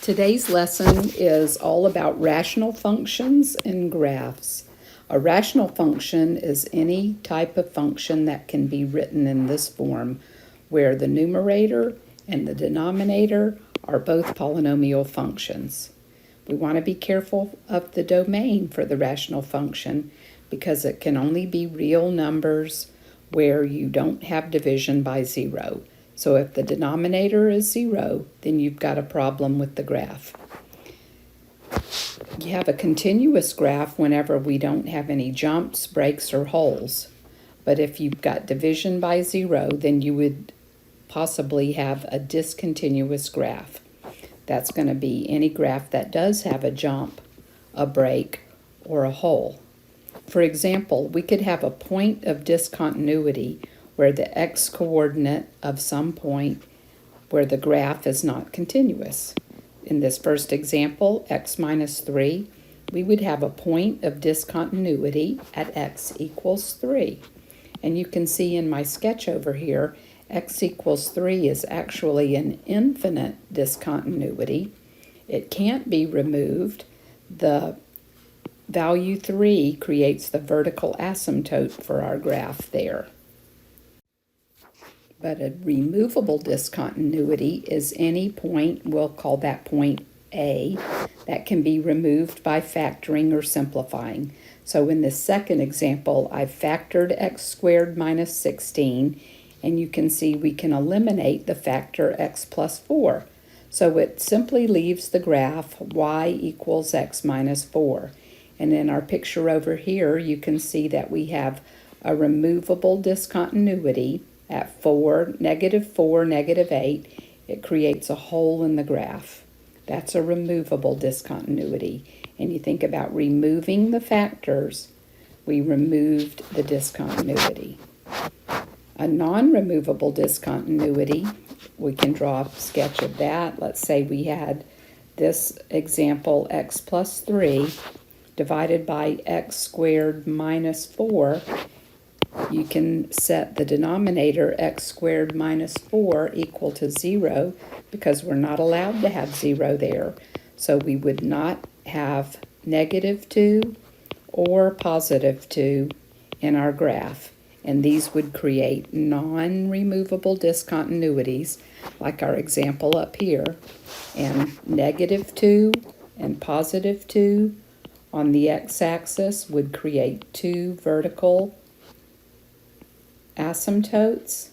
Today's lesson is all about rational functions and graphs. A rational function is any type of function that can be written in this form, where the numerator and the denominator are both polynomial functions. We want to be careful of the domain for the rational function because it can only be real numbers where you don't have division by zero. So if the denominator is 0, then you've got a problem with the graph. You have a continuous graph whenever we don't have any jumps, breaks, or holes. But if you've got division by 0, then you would possibly have a discontinuous graph. That's going to be any graph that does have a jump, a break, or a hole. For example, we could have a point of discontinuity where the x-coordinate of some point where the graph is not continuous. In this first example, x minus 3, we would have a point of discontinuity at x equals 3. And you can see in my sketch over here, x equals 3 is actually an infinite discontinuity. It can't be removed. The value 3 creates the vertical asymptote for our graph there. But a removable discontinuity is any point, we'll call that point A, that can be removed by factoring or simplifying. So in this second example, I've factored x squared minus 16, and you can see we can eliminate the factor x plus 4. So it simply leaves the graph y equals x minus 4. And in our picture over here, you can see that we have a removable discontinuity at 4, negative 8, it creates a hole in the graph. That's a removable discontinuity. And you think about removing the factors, we removed the discontinuity. A non-removable discontinuity, we can draw a sketch of that. Let's say we had this example, x plus 3 divided by x squared minus 4. You can set the denominator x squared minus 4 equal to 0 because we're not allowed to have 0 there. So we would not have negative 2 or positive 2 in our graph. And these would create non-removable discontinuities, like our example up here. And negative 2 and positive 2 on the x-axis would create two vertical asymptotes.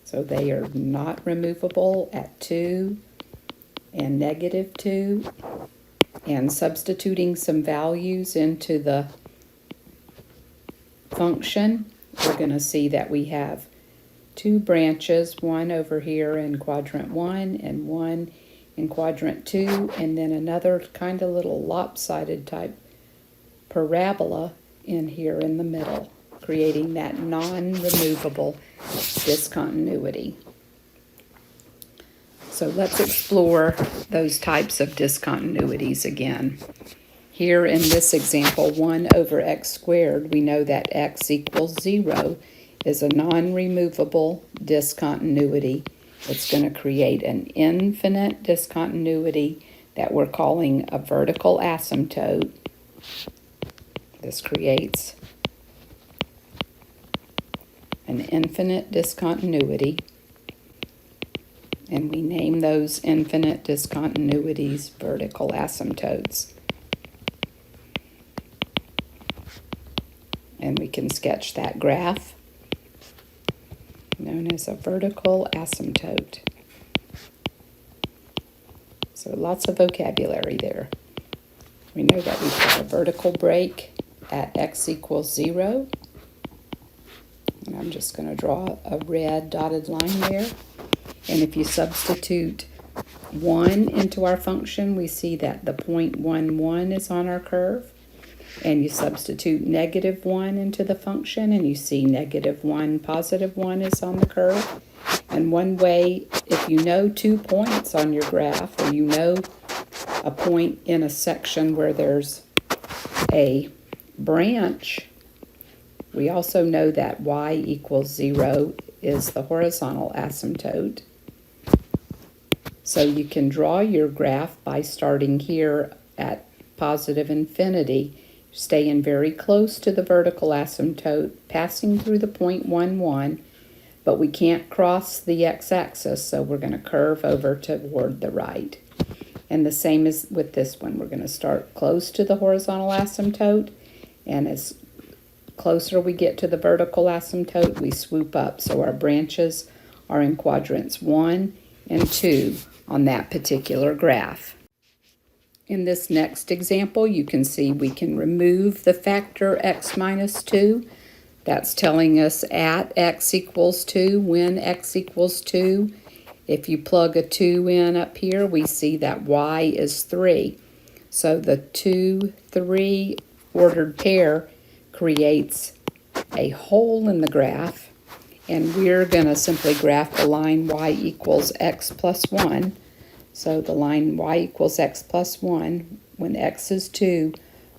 So they are not removable at 2 and negative 2. And substituting some values into the function, we're going to see that we have two branches, one over here in quadrant 1 and one in quadrant 2, and then another kind of little lopsided type parabola in here in the middle, creating that non-removable discontinuity. So let's explore those types of discontinuities again. Here in this example, 1 over x squared, we know that x equals 0 is a non-removable discontinuity. It's going to create an infinite discontinuity that we're calling a vertical asymptote. This creates an infinite discontinuity, and we name those infinite discontinuities vertical asymptotes. And we can sketch that graph known as a vertical asymptote. So lots of vocabulary there. We know that we've got a vertical break at x equals 0. And I'm just going to draw a red dotted line there. And if you substitute 1 into our function, we see that the point 1, 1 is on our curve. And you substitute negative 1 into the function, and you see negative 1, positive 1 is on the curve. And one way, if you know 2 points on your graph, or you know a point in a section where there's a branch, we also know that y equals 0 is the horizontal asymptote. So you can draw your graph by starting here at positive infinity, staying very close to the vertical asymptote, passing through the point 1, 1, but we can't cross the x-axis, so we're going to curve over toward the right. And the same as with this one. We're going to start close to the horizontal asymptote, and as closer we get to the vertical asymptote, we swoop up. So our branches are in quadrants 1 and 2 on that particular graph. In this next example, you can see we can remove the factor x minus 2. That's telling us at x equals 2, when x equals 2. If you plug a 2 in up here, we see that y is 3. So the 2, 3 ordered pair creates a hole in the graph, and we're going to simply graph the line y equals x plus 1. So the line y equals x plus 1, when x is 2,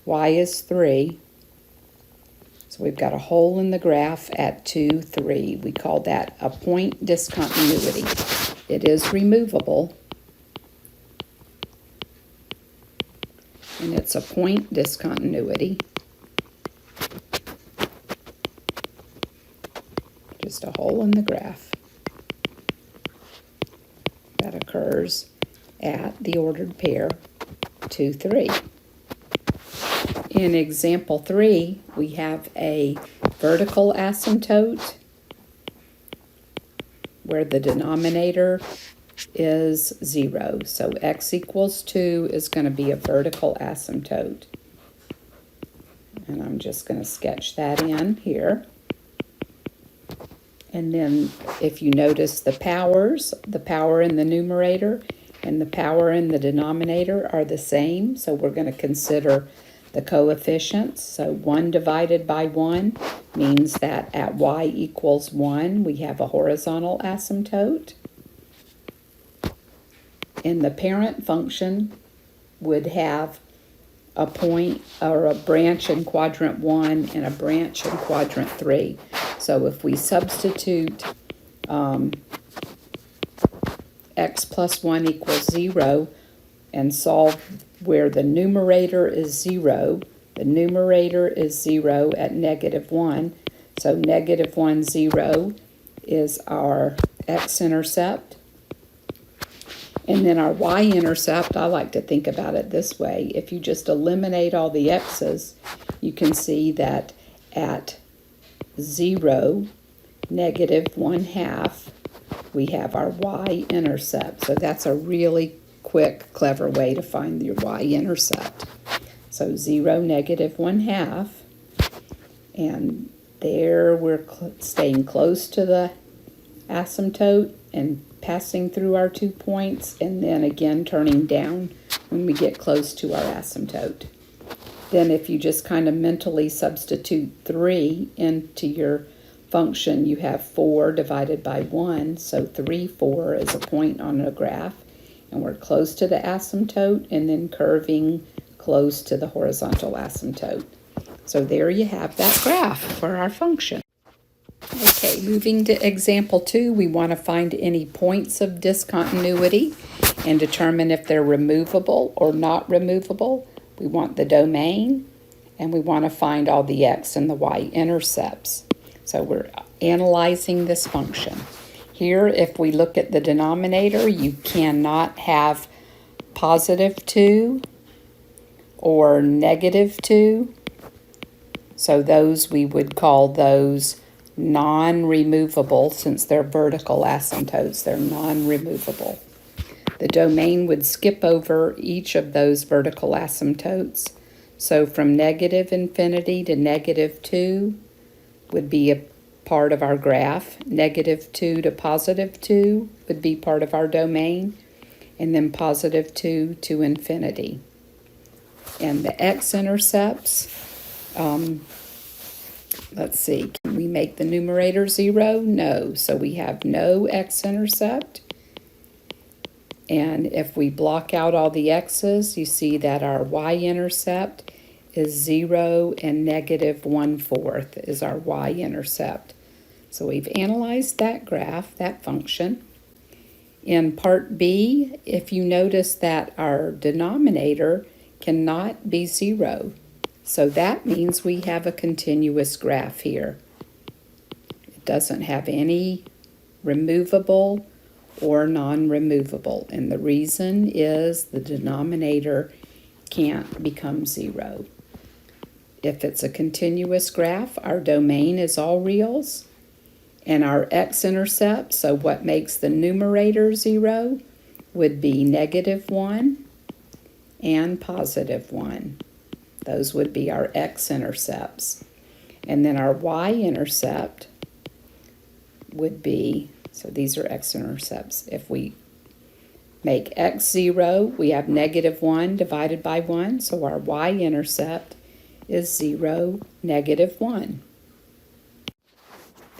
y is 3. So we've got a hole in the graph at 2, 3. We call that a point discontinuity. It is removable, and it's a point discontinuity. Just a hole in the graph that occurs at the ordered pair 2, 3. In example 3, we have a vertical asymptote where the denominator is 0. So x equals 2 is going to be a vertical asymptote. And I'm just going to sketch that in here. And then if you notice the powers, the power in the numerator and the power in the denominator are the same. So we're going to consider the coefficients. So 1 divided by 1 means that at y equals 1, we have a horizontal asymptote. And the parent function would have a point or a branch in quadrant 1 and a branch in quadrant 3. So if we substitute x plus 1 equals 0 and solve where the numerator is 0, the numerator is 0 at -1. So -1, 0 is our x-intercept. And then our y-intercept, I like to think about it this way. If you just eliminate all the x's, you can see that at 0, -1/2, we have our y-intercept. So that's a really quick, clever way to find your y-intercept. So 0, -1/2, and there we're staying close to the asymptote and passing through our 2 points, and then again turning down when we get close to our asymptote. Then if you just kind of mentally substitute 3 into your function, you have 4 divided by 1, so 3, 4 is a point on a graph, and we're close to the asymptote and then curving close to the horizontal asymptote. So there you have that graph for our function. Okay, moving to example 2, we want to find any points of discontinuity and determine if they're removable or not removable. We want the domain, and we want to find all the x and the y intercepts. So we're analyzing this function. Here, if we look at the denominator, you cannot have +2 or -2. So those, we would call those non-removable. Since they're vertical asymptotes, they're non-removable. The domain would skip over each of those vertical asymptotes. So from -infinity to -2 would be a part of our graph. -2 to +2 would be part of our domain, and then +2 to infinity. And the x-intercepts, let's see, can we make the numerator 0? No, so we have no x-intercept. And if we block out all the x's, you see that our y-intercept is 0 and -1/4 is our y-intercept. So we've analyzed that graph, that function. In part B, if you notice that our denominator cannot be 0, so that means we have a continuous graph here. It doesn't have any removable or non-removable, and the reason is the denominator can't become 0. If it's a continuous graph, our domain is all reals, and our x-intercept, so what makes the numerator 0, would be -1 and +1. Those would be our x-intercepts. And then our y-intercept would be, so these are x-intercepts. If we make x 0, we have -1 divided by 1, so our y-intercept is 0, -1.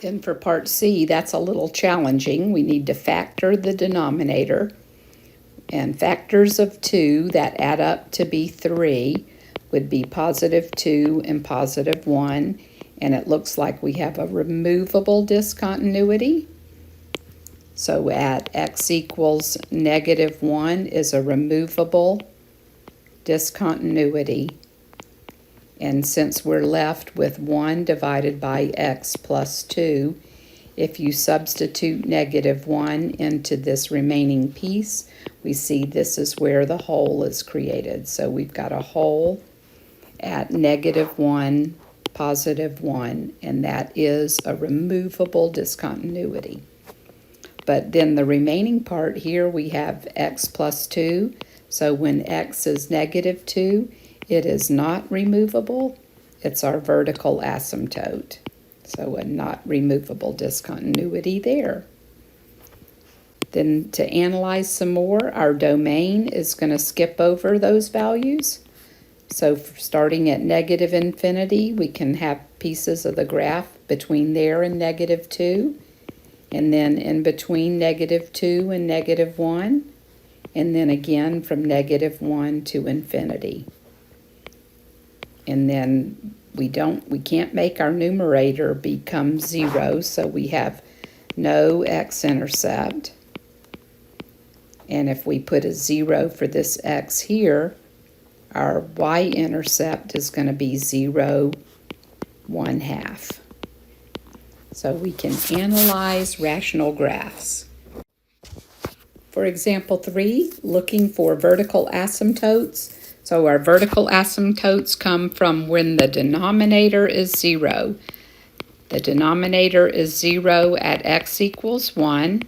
Then for part C, that's a little challenging. We need to factor the denominator, and factors of 2 that add up to be 3 would be +2 and +1, and it looks like we have a removable discontinuity. So at x equals -1 is a removable discontinuity. And since we're left with 1 divided by x plus 2, if you substitute -1 into this remaining piece, we see this is where the hole is created. So we've got a hole at -1, +1, and that is a removable discontinuity. But then the remaining part here, we have x plus 2. So when x is -2, it is not removable. It's our vertical asymptote. So a not removable discontinuity there. Then to analyze some more, our domain is going to skip over those values. So starting at -infinity, we can have pieces of the graph between there and -2. And then in between -2 and -1. And then again from -1 to infinity. And then we can't make our numerator become 0, so we have no x-intercept. And if we put a 0 for this x here, our y-intercept is going to be 0, 1/2. So we can analyze rational graphs. For example 3, looking for vertical asymptotes. So our vertical asymptotes come from when the denominator is 0. The denominator is 0 at x equals 1,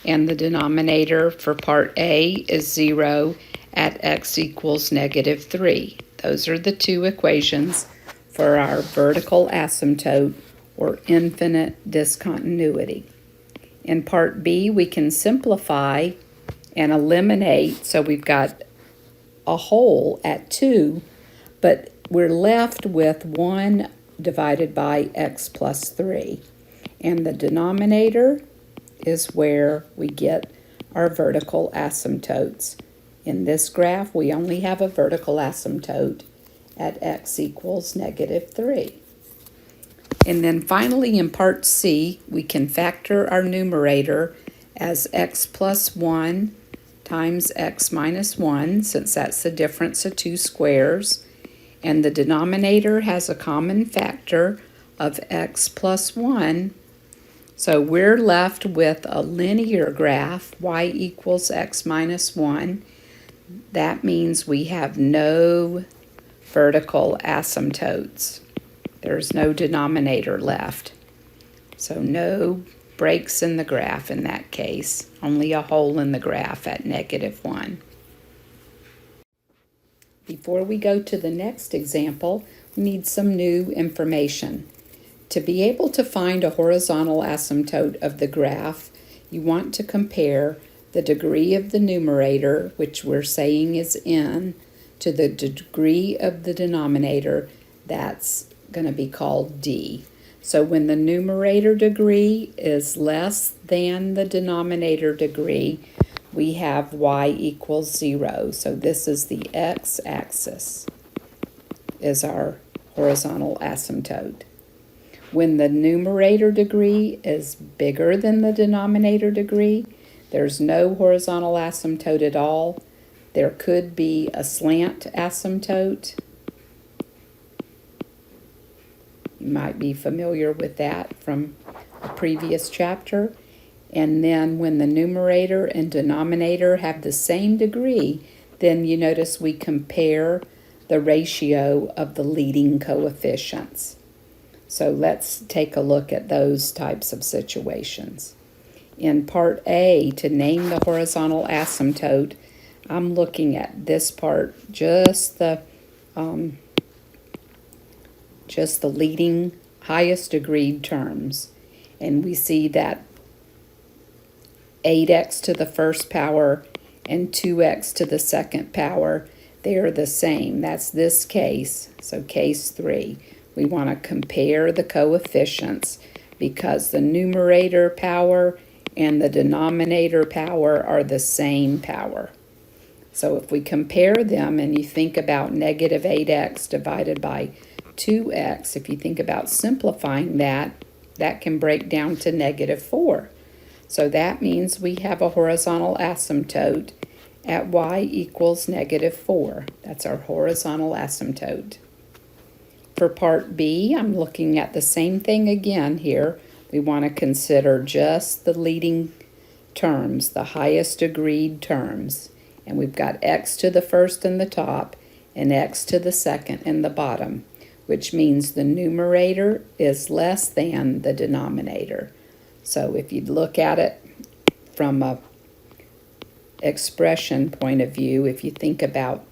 and the denominator for part A is 0 at x equals -3. Those are the two equations for our vertical asymptote or infinite discontinuity. In part B, we can simplify and eliminate, so we've got a hole at 2, but we're left with 1 divided by x plus 3. And the denominator is where we get our vertical asymptotes. In this graph, we only have a vertical asymptote at x equals -3. And then finally in part C, we can factor our numerator as x plus 1 times x minus 1, since that's the difference of two squares. And the denominator has a common factor of x plus 1. So we're left with a linear graph, y equals x minus 1. That means we have no vertical asymptotes. There's no denominator left. So no breaks in the graph in that case, only a hole in the graph at -1. Before we go to the next example, we need some new information. To be able to find a horizontal asymptote of the graph, you want to compare the degree of the numerator, which we're saying is n, to the degree of the denominator, that's going to be called d. So when the numerator degree is less than the denominator degree, we have y equals 0. So this is the x-axis, is our horizontal asymptote. When the numerator degree is bigger than the denominator degree, There's no horizontal asymptote at all. There could be a slant asymptote. You might be familiar with that from a previous chapter. And then when the numerator and denominator have the same degree, then you notice we compare the ratio of the leading coefficients. So let's take a look at those types of situations. In part A, to name the horizontal asymptote, I'm looking at this part, just the leading highest degree terms. And we see that 8x to the first power and 2x to the second power, they are the same. That's this case, so case 3. We want to compare the coefficients because the numerator power and the denominator power are the same power. So if we compare them and you think about negative 8x divided by 2x, if you think about simplifying that, that can break down to negative 4. So that means we have a horizontal asymptote at y equals negative 4. That's our horizontal asymptote. For part B, I'm looking at the same thing again here. We want to consider just the leading terms, the highest agreed terms. And we've got x to the first in the top and x to the second in the bottom, which means the numerator is less than the denominator. So if you look at it from a expression point of view, if you think about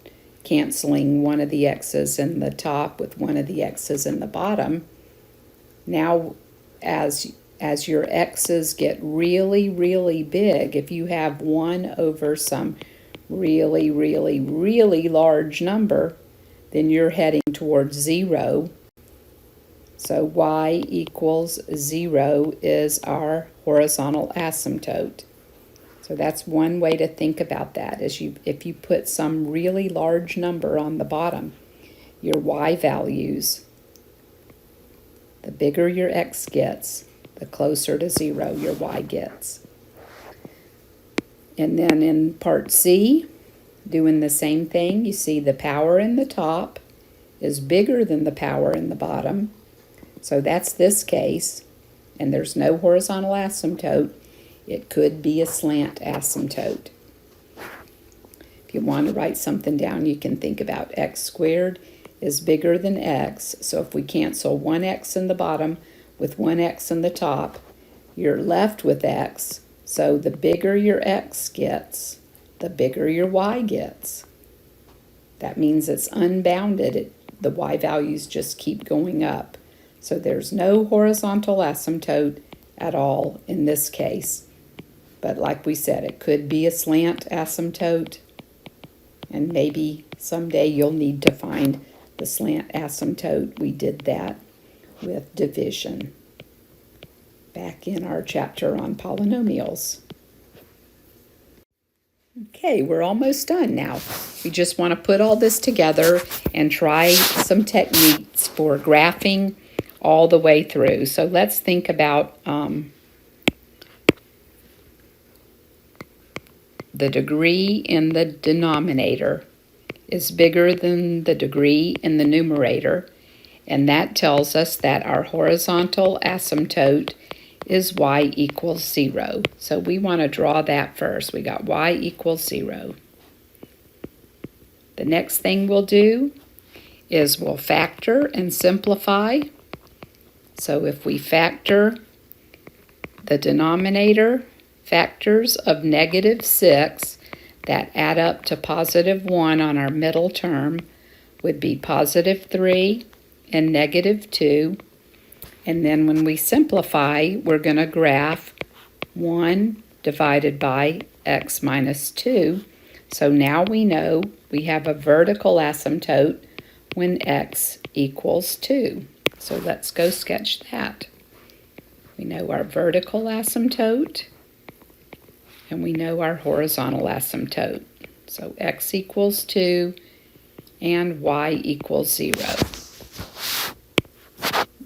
canceling one of the x's in the top with one of the x's in the bottom, now as your x's get really, really big, if you have 1 over some really, really, really large number, then you're heading towards 0. So y equals 0 is our horizontal asymptote. So that's one way to think about that, is if you put some really large number on the bottom, your y values, the bigger your x gets, the closer to 0 your y gets. And then in part C, doing the same thing, you see the power in the top is bigger than the power in the bottom. So that's this case, and there's no horizontal asymptote. It could be a slant asymptote. If you want to write something down, you can think about x squared is bigger than x. So if we cancel one x in the bottom with one x in the top, you're left with x. So the bigger your x gets, the bigger your y gets. That means it's unbounded. The y values just keep going up. So there's no horizontal asymptote at all in this case. But like we said, it could be a slant asymptote, and maybe someday you'll need to find the slant asymptote. We did that with division back in our chapter on polynomials. Okay, we're almost done now. We just want to put all this together and try some techniques for graphing all the way through. So let's think about the degree in the denominator is bigger than the degree in the numerator, and that tells us that our horizontal asymptote is y equals 0. So we want to draw that first. We got y equals 0. The next thing we'll do is we'll factor and simplify. So if we factor the denominator, factors of negative 6 that add up to positive 1 on our middle term would be positive 3 and negative 2. And then when we simplify, we're going to graph 1 divided by x minus 2. So now we know we have a vertical asymptote when x equals 2. So let's go sketch that. We know our vertical asymptote, and we know our horizontal asymptote. So x equals 2 and y equals 0.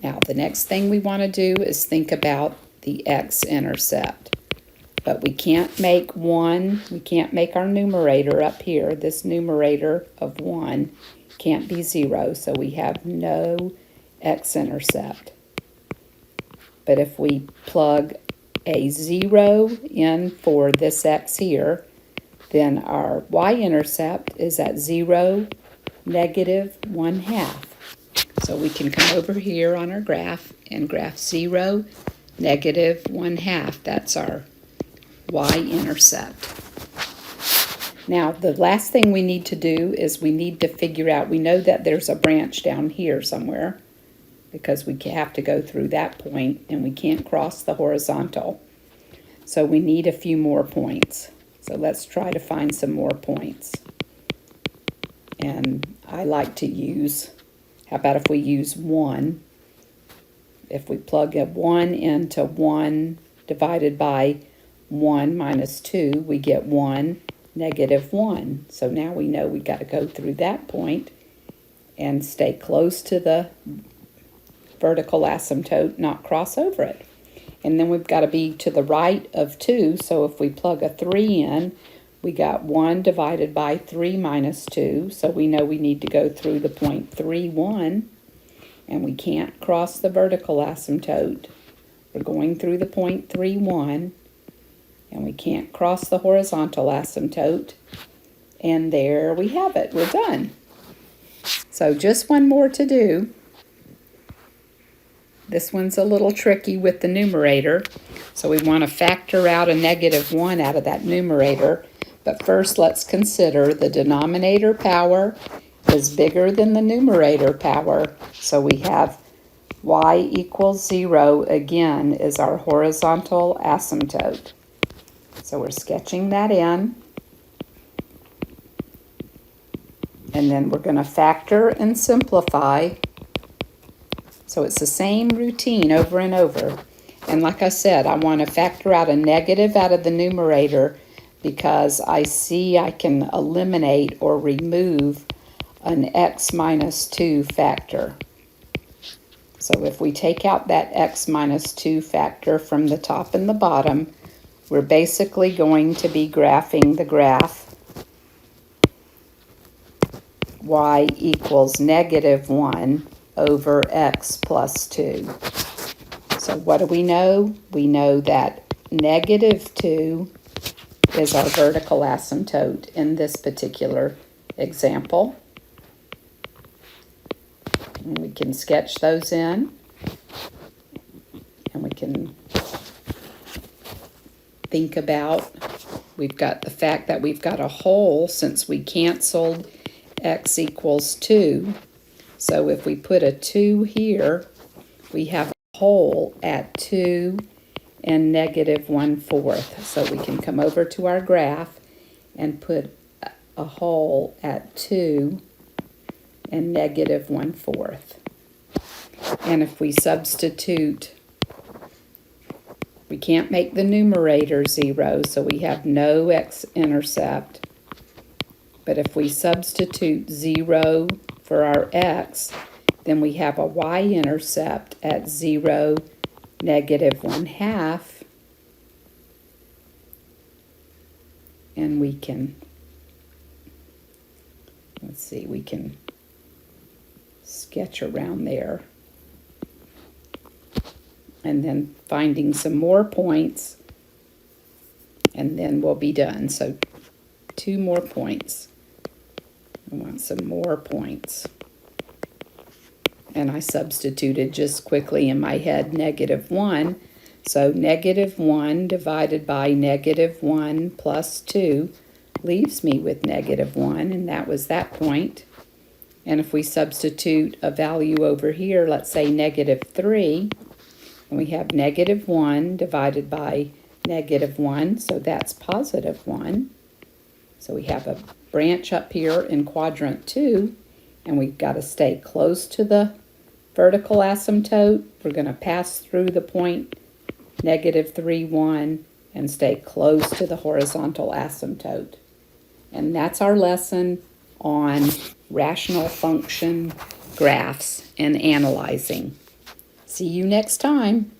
Now the next thing we want to do is think about the x-intercept. But we can't make our numerator up here, this numerator of 1 can't be 0, so we have no x-intercept. But if we plug a 0 in for this x here, then our y-intercept is at 0, negative 1/2. So we can come over here on our graph and graph 0, negative 1/2. That's our y-intercept. Now, the last thing we need to do is we need to figure out, we know that there's a branch down here somewhere because we have to go through that point and we can't cross the horizontal. So we need a few more points. So let's try to find some more points. And I like to use, how about if we use 1? If we plug a 1 into 1 divided by 1 minus 2, we get 1, negative 1. So now we know we got to go through that point and stay close to the vertical asymptote, not cross over it. And then we've got to be to the right of 2, so if we plug a 3 in, we got 1 divided by 3 minus 2, so we know we need to go through the point 3, 1, and we can't cross the vertical asymptote. We're going through the point 3, 1, and we can't cross the horizontal asymptote, and there we have it. We're done. So just one more to do. This one's a little tricky with the numerator, so we want to factor out a negative 1 out of that numerator. But first, let's consider the denominator power is bigger than the numerator power, so we have y equals 0 again is our horizontal asymptote. So we're sketching that in. And then we're going to factor and simplify. So it's the same routine over and over. And like I said, I want to factor out a negative out of the numerator because I see I can eliminate or remove an x minus 2 factor. So if we take out that x minus 2 factor from the top and the bottom, we're basically going to be graphing the graph y equals negative 1 over x plus 2. So what do we know? We know that negative 2 is our vertical asymptote in this particular example. And we can sketch those in, and we can think about, we've got the fact that we've got a hole since we canceled x equals 2. So if we put a 2 here, we have a hole at 2 and negative 1/4. So we can come over to our graph and put a hole at 2 and negative 1/4. And if we substitute, we can't make the numerator 0, so we have no x-intercept. But if we substitute 0 for our x, then we have a y-intercept at 0, negative 1/2. And we can, let's see, we can sketch around there. And then finding some more points, and then we'll be done. So 2 more points. I want some more points. And I substituted just quickly in my head negative 1. So negative 1 divided by negative 1 plus 2 leaves me with negative 1, and that was that point. And if we substitute a value over here, let's say negative 3, and we have negative 1 divided by negative 1, so that's positive 1. So we have a branch up here in quadrant 2, and we've got to stay close to the vertical asymptote. We're going to pass through the point negative 3, 1, and stay close to the horizontal asymptote. And that's our lesson on rational function graphs and analyzing. See you next time.